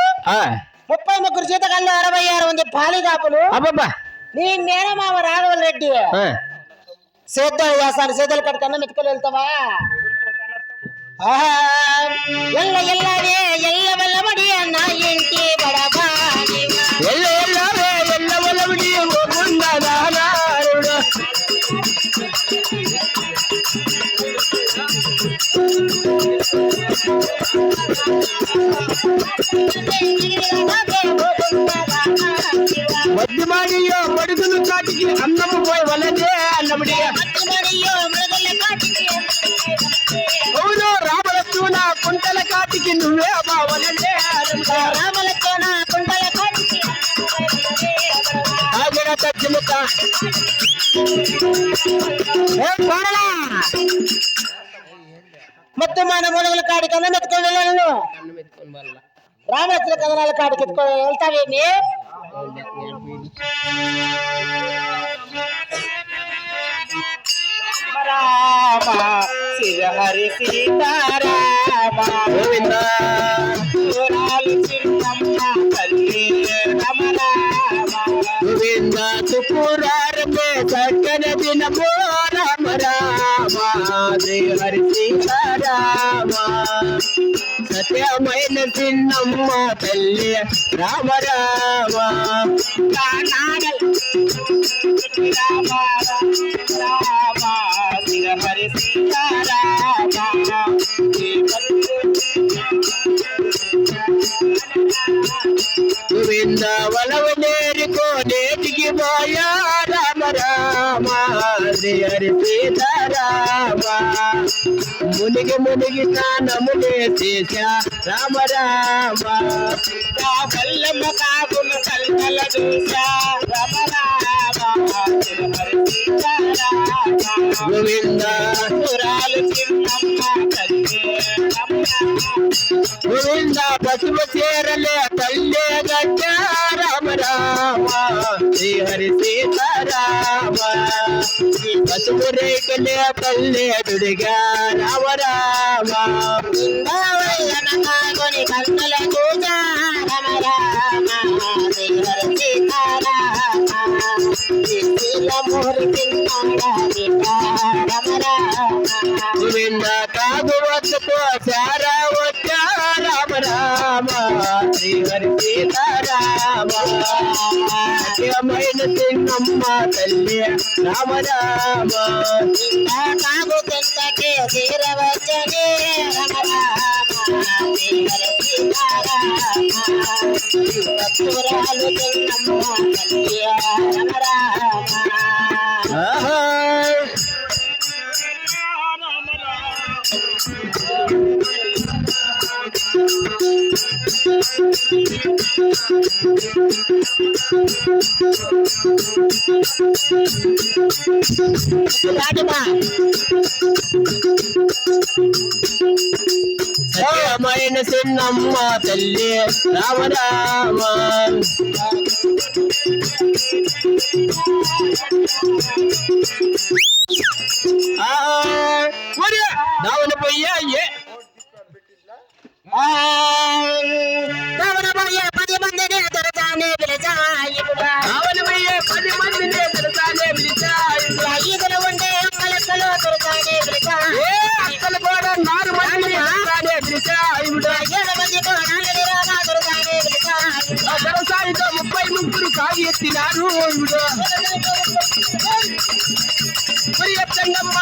33 జీతకాళ్ళు 66 మంది పాలిగాపులు అబ్బబ్బా నీ నేనమావ రాఘవల్ రెడ్డి సేద్యాలు చేస్తాను సేద్యాలు కట్టుకన్నా మెతుకలు వెళ్తావా ఎల్ల ఎల్లవే ఎల్ల వల్లబడి నా ఇంటి బడబా ఎల్ల ఎల్లవే ఎల్ల వల్లబడి మధ్యమాడియో మడుగులు కాటికి అన్నము పోయి వలదే అన్నముడియా అవును రామలతో నా కుంటల కాటికి నువ్వే బావలదే రామలతో నా కుంటల కాటికి ఆగడ తచ్చిముత మొత్తం మన ముడుగుల కాడికి అన్నం ఎత్తుకొని వెళ్ళాను రామలక్ష్మి కథనాల కాడికి ఎత్తుకొని వెళ్తావేమి రామ శ్రీహరి సీతారామ గోవింద చిన్నమ్మ తల్లి రమ రామ గోవింద గోవింద తుకురారమే సకల దినమో రామ రామ శ్రీ హరి సీతారామ సత్యమైన చిన్నమ్మ తల్లి రామ రామ రామ రామ శ్రీ హరి సీతారామ గోవింద వలవు నేరుకో నేటికి పోయా రామ రామ శ్రీ హరి సీతారామ మునిగి మునిగి స్నానము చేసా రామ రామ బల్లమ్మ కాగున కల్కల చూసా రామ రామ శ్రీ హరి సీతారామ గోవింద పురాలు చిన్నమ్మ తల్లి రామ గోవింద పసుపు చీరలే పల్లె గట్ట రామ రామ శ్రీ హరి సీతారామ పసుపు రేఖలే పల్లె దుడిగా రామ రామ కాగుని కన్నుల చూసా రామ రామ శ్రీ హరి సీతారామ మోరి చిన్నోడా రామ రామ గోవింద కాదు వద్దకు సారా వచ్చా రామ రామ శ్రీ హరి సీతారామ సత్యమైన చిన్నమ్మ తల్లి రామ రామ కాగు కిందకి తీరవచ్చని రామ రామ శ్రీ హరి సీతారామ భక్తురాలు చిన్నమ్మ తల్లి రామ రామ ఆహా. సత్యమైన చిన్నమ్మ తల్లి రామ రామ దావన పోయ్యా పది మందిని దొరకానే పిలిచా దావన పోయ్యే 10 మందిని దొరకానే పిలిచా ఈదులు ఉండే అక్కలెక్కలు దొరకానే పిలిచా అక్కలు కూడా 4 మందిని దొరకానే పిలిచా 7 మంది కోణాలని రాగా దొరకానే పిలిచా దొరసారితో 33 కాగి ఎత్తినారు మరి ఎత్తండమ్మ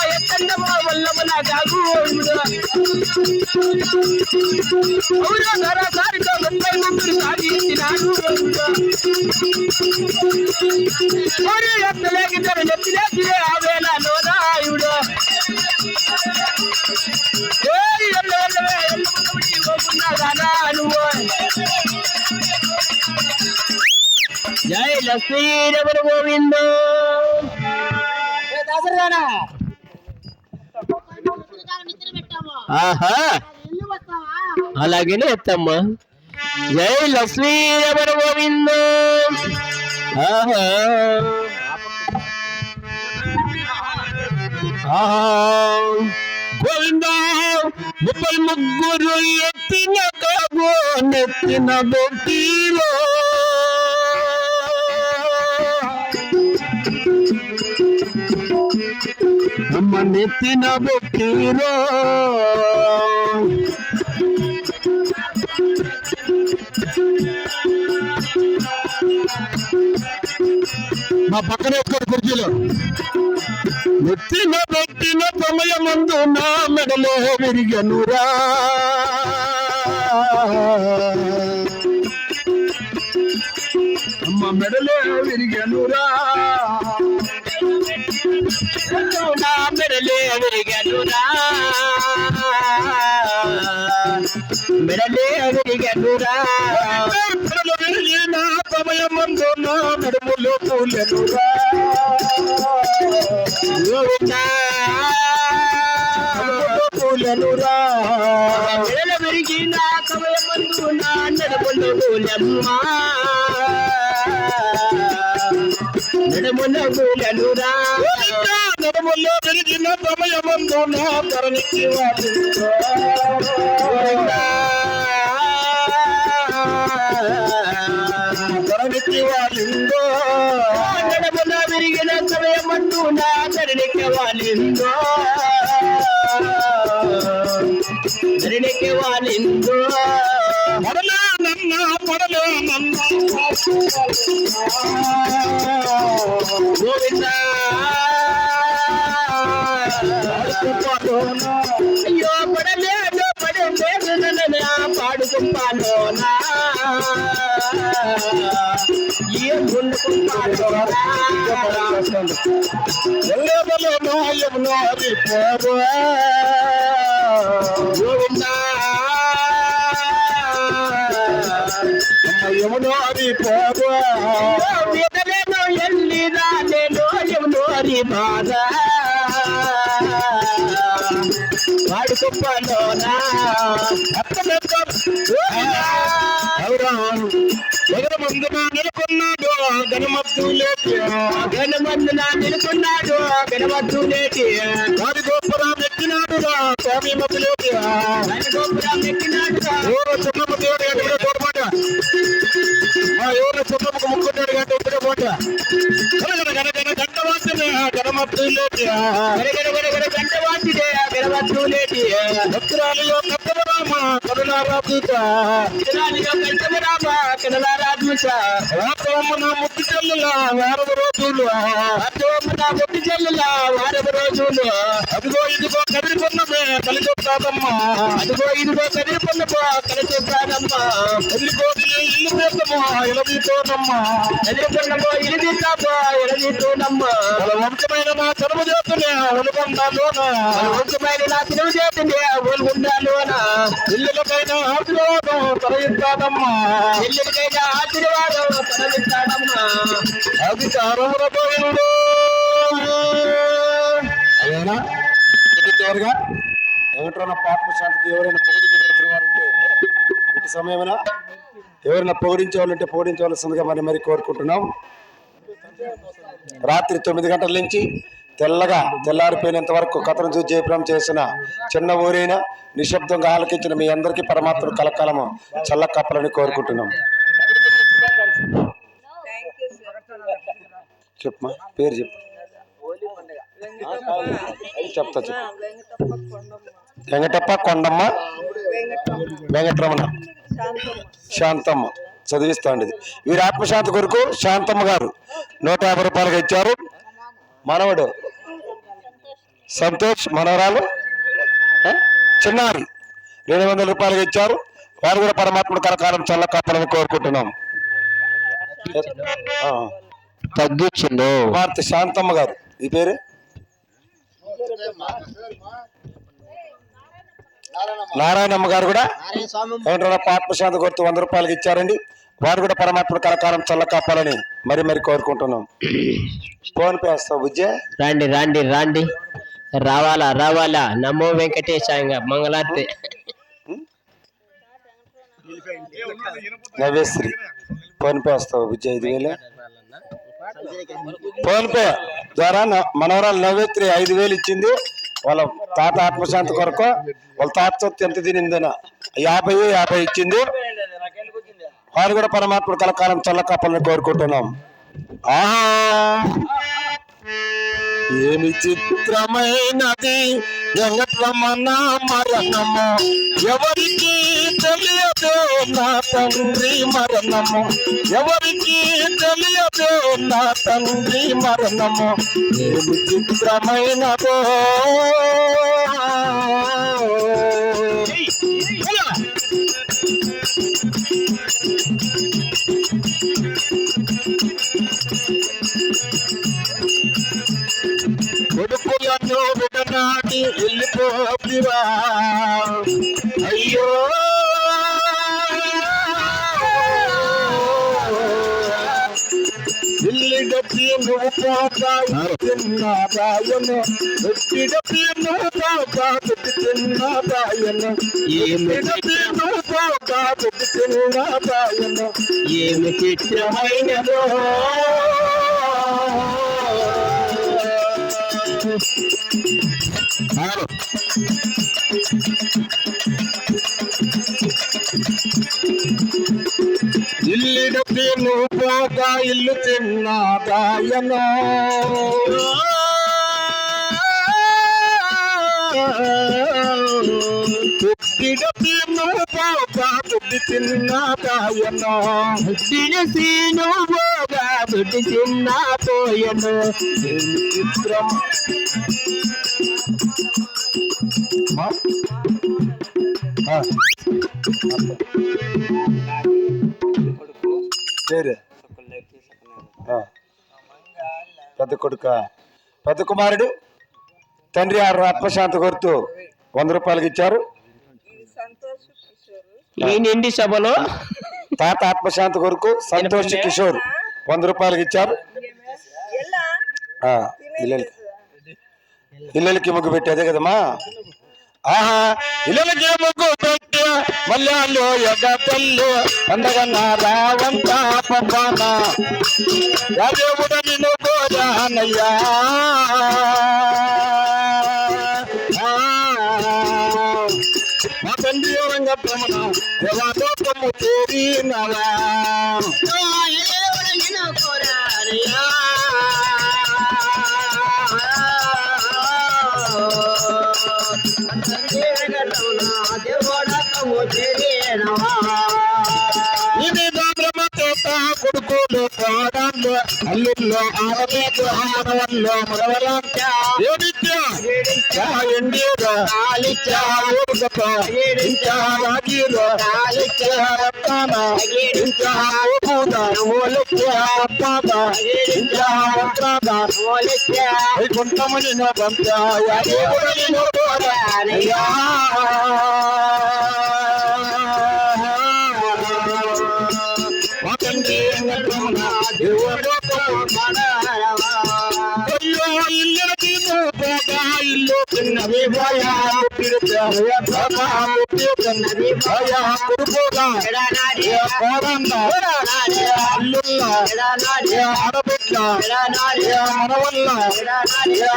వల్లమ్మ నా కాగు అవునా దొరసారితో 33 కాగి ఎత్తినారు మరి ఎత్తలేకిద్దరు నెత్తిలేసిరే ఆవేళ నోదాయుడు జై లక్ష్మీ రమణ గోవింద ఆహా అలాగేనే ఎత్తమ్మా జై లక్ష్మీ రమణ గోవింద ఆహా గోవింద 33 ఎత్తిన కాబో నెత్తిన బొట్టిలో అమ్మ నెత్తిన బొట్టిలో మా పక్కన ఒక్కరు కుర్చీలో నెత్తిన పెట్టిన సమయమందు నా మెడలో విరిగనురా అమ్మ మెడలో విరిగనురా నా మెడలే విరిగనురా మెడలే విరిగనురా నా సమయమందు నా నడుములో పూలెనురా పూలనురా మెడల విరిగి నా సమయమందు నా నడుములో పూలమ్మా నడుములో పూలనురా నడుములో విరిగిన సమయమందు నా తరణికి తరణికి వాడిందో యమునా ధరణికి వాలిందో ధరణికి వాలిందో పడలే నన్న గోవిందా అయ్యో పడలేదు పాడుకుంపాలోనా ఏ గుండుకుంపాలోనా గోవిందా యమునోరి పోదు వీటలేను ఎల్లిదా నేను యమునోరి బాధ వాడుకుప్పలోనా గగనమందున నెలకొన్నాడు గణమద్దులేటి గణమందున నిలుకున్నాడు గణమద్దులేటి వారి గోపురం ఎక్కినాడురా స్వామి మధ్యలోకి గోపురం ఎక్కినాడుగా ఎవరో చిన్నమ్మ దేవుడు గంట చూడమాట ఎవరో చిన్నమ్మకు ముక్కుంటాడు గంట ఇప్పుడే పోట గంట వాసనే గణమద్దులేటి గంట వాసిదే గణమద్దులేటి భక్తురాలిలో కత్తమరామ కరుణారాధుత రామ కనలారాధుత రాత్రమ్మ నా ముక్తి చెల్లులా వారవ రోజులు నా ముక్తి చెల్లులా వారవ రోజులు అదిగో ఇదిగో కదిలిపోన్నమే కలి చెప్తాదమ్మా అదిగో ఇదిగో కదిలిపోన్నపో కలి చెప్తాదమ్మా ఎదిరిపోతుంది ఇల్లు చేద్దామా ఎలదీతోనమ్మా ఎదిరిపోన్నపో ఇల్లు తీస్తాపో ఎలదీతోనమ్మా వాళ్ళ వంశమైన నా చదువు చేస్తున్నా ఒలుగొండాలోన వంశమైన నా తెలుగు చేస్తుంది ఒలుగుండాలోనా ఇల్లులకైనా ఆశీర్వాదం తరలిస్తాదమ్మా ఇల్లుకైనా ఆశీర్వాదం తరలిస్తాడమ్మా అధికారముల పోయిండు అదేనా ఇటు చివరిగా ఏమిటన్నా పాప శాంతికి ఎవరైనా పొగిడించగలిగిన వారంటే ఇటు సమయమైనా ఎవరైనా పొగిడించే వాళ్ళంటే పొగిడించవలసిందిగా మరి కోరుకుంటున్నాం. రాత్రి 9 గంటల నుంచి తెల్లారిపోయినంత వరకు కథను చూసి జయప్రదం చేసిన చిన్న ఊరైనా నిశ్శబ్దంగా ఆలకించిన మీ అందరికీ పరమాత్మ కలకాలము చల్లకప్పలని కోరుకుంటున్నాం. చెప్పమా పేరు చెప్పు చెప్తా చెప్పు. వెంకటప్ప కొండమ్మ వెంకటరమణ శాంతమ్మ చదివిస్తా ఉండేది. వీరి ఆత్మశాంతి కొరకు శాంతమ్మ గారు 150 రూపాయలుగా ఇచ్చారు. మనవడు సంతోష్ మనవరాలు చిన్నారి 200 రూపాయలుగా ఇచ్చారు. వారు కూడా పరమాత్మ కరకాలం చల్ల కప్పాలని కోరుకుంటున్నాం. తగ్గించిండు కుమార్తె శాంతమ్మ గారు ఈ పేరు నారాయణమ్మ గారు కూడా ఆత్మశాంతి కొరకు 100 రూపాయలకి ఇచ్చారండి. వారు కూడా పరమాత్మ కరకాలం చల్ల కాపాలని మరి కోరుకుంటున్నాం. ఫోన్ పే వేస్తావు బుజ్జే. రండి రండి రండి రావాలా నమో వెంకటేశాయ మంగళార్తి. నవ్వేశ్రీ ఫోన్ పే వేస్తావు బుజ్జే 5,000. ఫోన్ పే ద్వారా మనవరాలు నవ్వేత్రి 5,000 ఇచ్చింది. వాళ్ళ తాత ఆత్మశాంతి కొరకు వాళ్ళ తాత సొత్తు ఎంత తినిందన 50 ఇచ్చింది. వారు కూడా పరమాత్మ కలకాలం చల్ల కాపాలని కోరుకుంటున్నాం. ఏమి చిత్రమైనది వెంకటరమణ మరణము, ఎవరికి తెలియదు నా తండ్రి మరణము, ఎవరికి తెలియదు నా తండ్రి మరణము, ఏమి చిత్రమైనదో. కొడుకులను విడనాటి వెళ్ళిపోతివా అయ్యో, ఇల్లి డబ్బి నువ్వు పోగా తిన్నాదాయను, డబ్బి డబ్బి నువ్వు పోగా తిన్నాదాయను, ఏమి డబ్బి నువ్వు పోగా తిన్నాదాయను, ఏమి చిత్రమైనదో. ఇల్లు డబ్బి నువ్వు పోగా ఇల్లు తిన్నాదాయనో, పుట్టిన తీను పోగా బుద్ధి చిన్నదాయను సీను పోగా బుద్ధి చిన్న పోయను చిత్రం పెద్ద కొడుక పెద్ద కుమారుడు తండ్రి ఆత్మశాంతి కోరుతూ 100 రూపాయలకి ఇచ్చారు. ఈ నిండి సభలో తాత ఆత్మశాంతి కొరకు సంతోష్ కిషోర్ 100 రూపాయలకి ఇచ్చారు. ఇళ్ళకి ముగ్గు పెట్టేదే కదమ్మా. ఆహా ఇళ్ళకి ముగ్గు పెట్టి మల్యాలు ఎగతల్లు అందగన్నా రావంత పవ్వాన యాదేవుడ నిన్ను కోరానయ్యా మా తండ్రి రంగప్రమణ దేవాదోపము చేరినవా కొడుకులు కోడళ్ళు అల్లుల్లో ఆడబేకు ఆడవల్లో మరవలంతా ఎండీరు కొంతమంది ఇల్లు చిన్నవి ఆడబిడ్డ మనవల్ల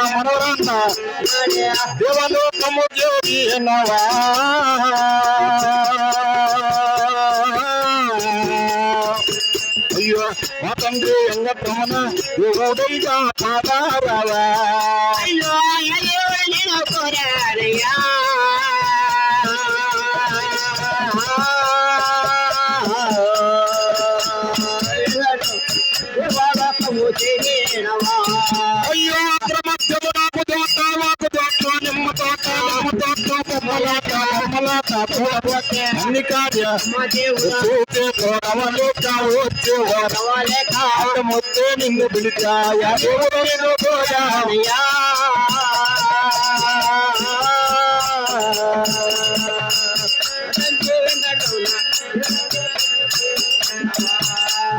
మనవరన్న దేవలోకము జోడినవా అయ్యో మా తండ్రి ఎంగట్రమణ యువడిగా పాదారవా అయ్యో నేను కోరారయ్యా అయ్యో ప్రమధ్యము నాకు తోట వాకు తోట నిమ్మ తోట బొమ్మలాట అన్ని కార్య చూసే కోడవలు కావచ్చు మొత్తే నిన్ను పిలిచాయా దేవుడు నిన్ను కోరానయ్యా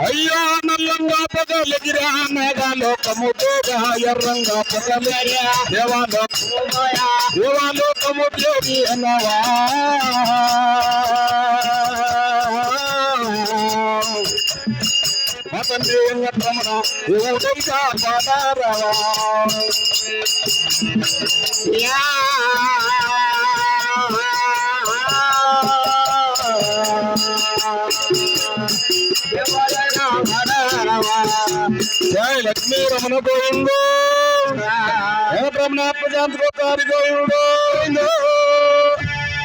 అయ్యో నల్లంగా పొగలెగిరా మేఘాలోకము తోగా ఎర్రంగా పొగలెరా దేవాలోకము జోగి అన్నవా మా తండ్రి వెంకటరమణ దేవుడిగా పాదారవా జయ లక్ష్మీ రమణ గోవిందో రమణాత్మశాంతి గోపారి గోవిందో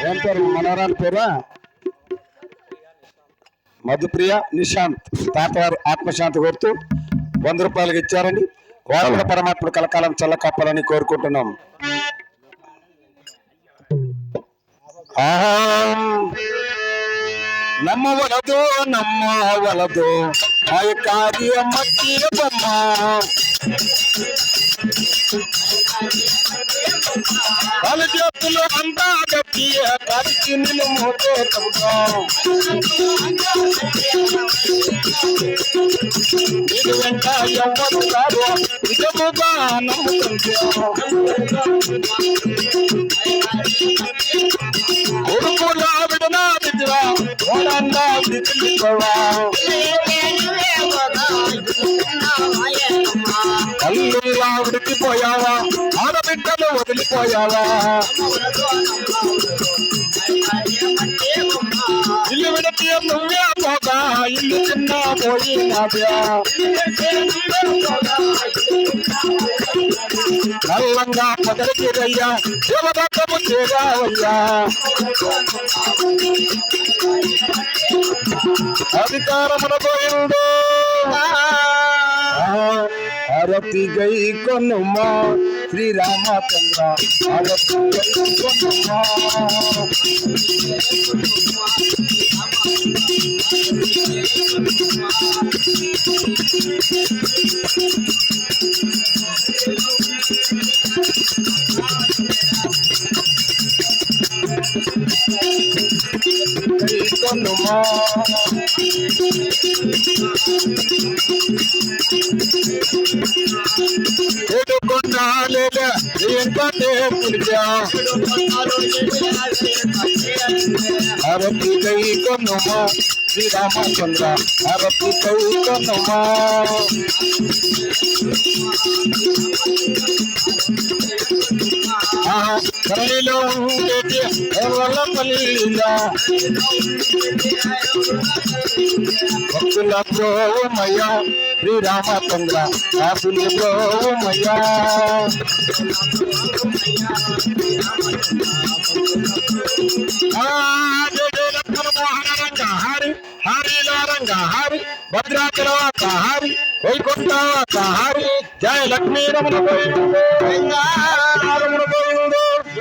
ఏం పేరు మనోరాల పేరా మధుప్రియ నిశాంత్ తాతవారు ఆత్మశాంతి కోరుతూ 100 రూపాయలకి ఇచ్చారండి. వారు కూడా పరమాత్ముడు కలకాలం చల్లకప్పాలని కోరుకుంటున్నాం. నమ్మవలదు ఆ కార్యమతి బొమ్మ వాళ్ళ చేతులు అంతా గట్టి కలిసి నిన్ను మోతే ఇది వెంట ఎవరు కాదు నిజముగా నమ్ముతుంది కొడుకుల విడనా విద్రా ఓడన్నా విడిచిపోవా అల్లులా విడిచిపోయావా ఆడబిడ్డలు వదిలిపోయావా ఇల్లు విడిచి నువ్వే పోగా ఇల్లు చిన్న పోయినావ్యా నల్లంగా పొదరికిరయ్యా శివదత్తము చేరావయ్యా అధికారమున పోయిందో అరతి గై కొనుమా శ్రీరామచంద్ర అరతి గై కొనుమా కొనుమా ఎడుకొండాలేదా ఏంటంటే పులిజా అరతి గై కొనుమా శ్రీరామచంద్ర అరతి గై కొనుమా కరళిలో ఉండేటి వల్ల పల్లిలా భక్తుల ప్రోమయ్యా శ్రీరామచంద్ర దాసుని ప్రోమయ్యా మోహన హరి హరిలో రంగ హరి భద్రాచలవాత హరి వైకుంఠ హరి జయ లక్ష్మీ రమణ గోవింద రమణ గోవింద